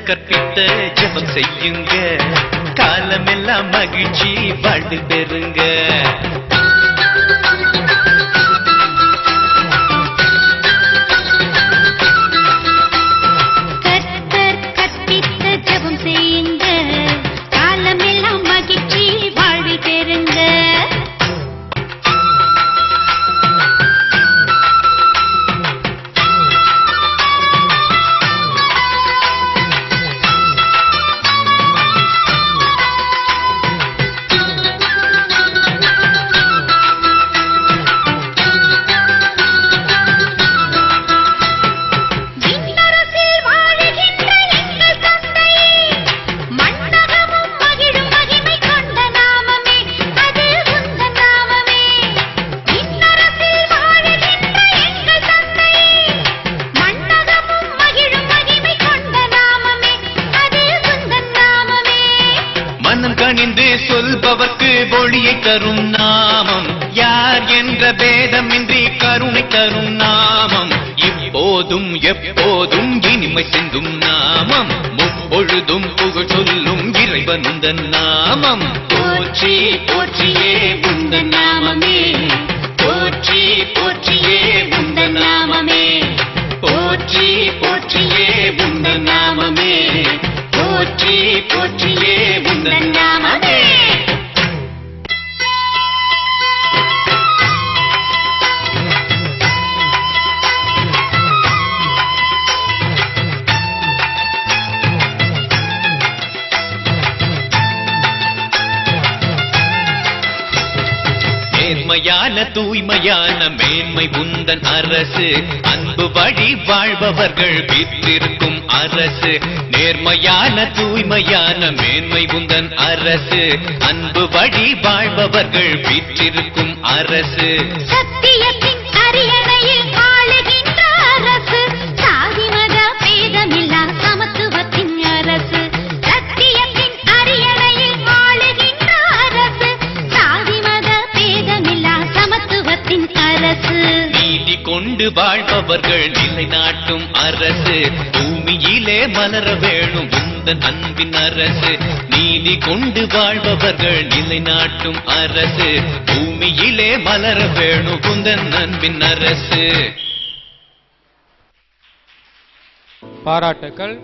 கற்பித்த ஜபம் செய்யுங்க, காலமெல்லாம் மகிழ்ச்சி வாழ்வு பெறுங்க. சொல்பவர்க்கு ஒளியை தரும் நாமம், யார் என்ற பேதமின்றி கருணை தரும் நாமம், இப்போதும் எப்போதும் இனிமை சிந்தும் நாமம், முப்பொழுதும் புகழ் சொல்லும் இறைவனுந்தன் நாமம். போற்றி போற்றியே உந்தன் நாமமே, போற்றி போற்றியே உந்தன் நாமமே, போற்றி போற்றியே உந்தன் நாமமே, போற்றி போற்றியே உந்தன் நாமமே. நேர்மையான தூய்மையான மேன்மை உந்தன் அரசு, அன்பு வழி வாழ்பவர்கள் வீற்றிருக்கும் அரசு. நேர்மையான தூய்மையான மேன்மை உந்தன் அரசு, அன்பு வழி வாழ்பவர்கள் வீற்றிருக்கும் அரசு. சத்தியத்தின் அரியணையில் ஆளுகின்ற அரசு, சாதி மத பேதமில்லா சமத்துவத்தின் அரசு. சத்தியத்தின் அரியணையில் ஆளுகின்ற அரசு, சாதி மத பேதமில்லா சமத்துவத்தின் அரசு. நீதி கொண்டு வாழ்பவர்கள் நிலைநாட்டும் அரசு, பூமியிலே மலர வேணும் உந்தன் அன்பின் அரசு. நீதி கொண்டு வாழ்பவர்கள் நிலைநாட்டும் அரசு, பூமியிலே மலர வேணும் உந்தன் அன்பின் அரசு. பாராட்டுக்கள்.